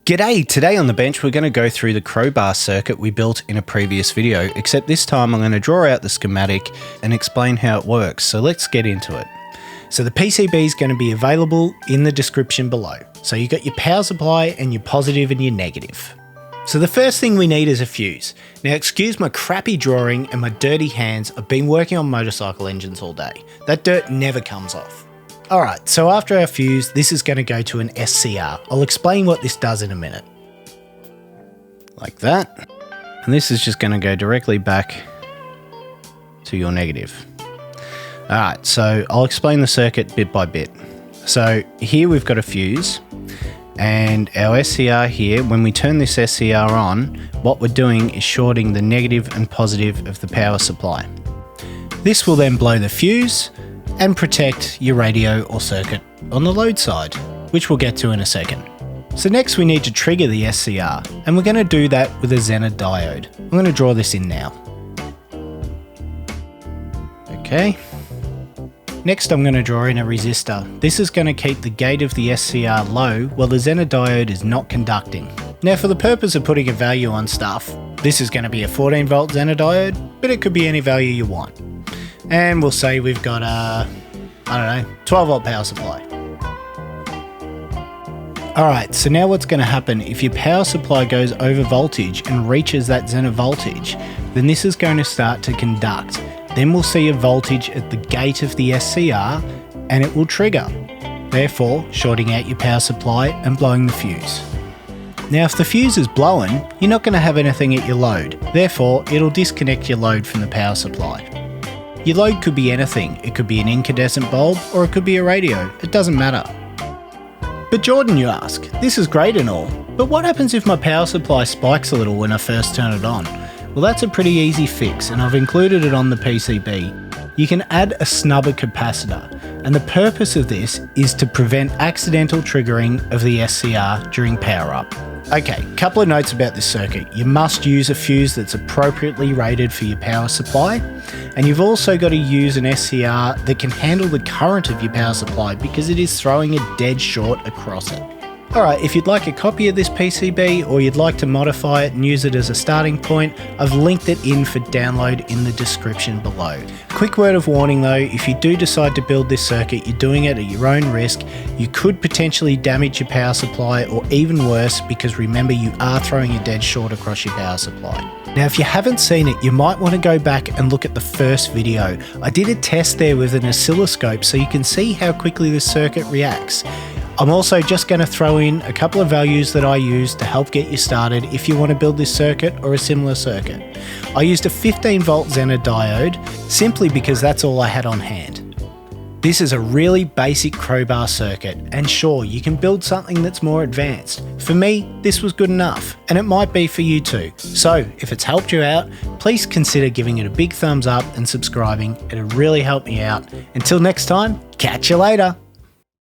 G'day, today on the bench we're going to go through the crowbar circuit we built in a previous video, except this time I'm going to draw out the schematic and explain how it works, so let's get into it. So the PCB is going to be available in the description below. So you've got your power supply and your positive and your negative. So the first thing we need is a fuse. Now excuse my crappy drawing and my dirty hands, I've been working on motorcycle engines all day. That dirt never comes off. Alright, so after our fuse, this is going to go to an SCR. I'll explain what this does in a minute. Like that. And this is just going to go directly back to your negative. Alright, so I'll explain the circuit bit by bit. So here we've got a fuse, and our SCR here, when we turn this SCR on, what we're doing is shorting the negative and positive of the power supply. This will then blow the fuse and protect your radio or circuit on the load side, which we'll get to in a second. So next we need to trigger the SCR, and we're going to do that with a Zener diode. I'm going to draw this in now. Okay. Next I'm going to draw in a resistor. This is going to keep the gate of the SCR low while the Zener diode is not conducting. Now for the purpose of putting a value on stuff, this is going to be a 14 volt Zener diode, but it could be any value you want. And we'll say we've got a, 12 volt power supply. Alright, so now what's going to happen if your power supply goes over voltage and reaches that Zener voltage, then this is going to start to conduct. Then we'll see a voltage at the gate of the SCR and it will trigger, therefore shorting out your power supply and blowing the fuse. Now if the fuse is blown, you're not going to have anything at your load, therefore it'll disconnect your load from the power supply. Your load could be anything. It could be an incandescent bulb or it could be a radio. It doesn't matter. But Jordan, you ask, this is great and all, but what happens if my power supply spikes a little when I first turn it on? Well, that's a pretty easy fix, and I've included it on the PCB. You can add a Snubber Capacitor, and the purpose of this is to prevent accidental triggering of the SCR during power up. Okay, couple of notes about this circuit. You must use a fuse that's appropriately rated for your power supply, and you've also got to use an SCR that can handle the current of your power supply because it is throwing a dead short across it. Alright, if you'd like a copy of this PCB or you'd like to modify it and use it as a starting point, I've linked it in for download in the description below. Quick word of warning though, if you do decide to build this circuit, you're doing it at your own risk. You could potentially damage your power supply, or even worse, because remember you are throwing a dead short across your power supply. Now if you haven't seen it, you might want to go back and look at the first video. I did a test there with an oscilloscope so you can see how quickly the circuit reacts. I'm also just going to throw in a couple of values that I use to help get you started if you want to build this circuit or a similar circuit. I used a 15 volt Zener diode simply because that's all I had on hand. This is a really basic crowbar circuit, and sure, you can build something that's more advanced. For me, this was good enough, and it might be for you too. So if it's helped you out, please consider giving it a big thumbs up and subscribing. It'll really help me out. Until next time, catch you later.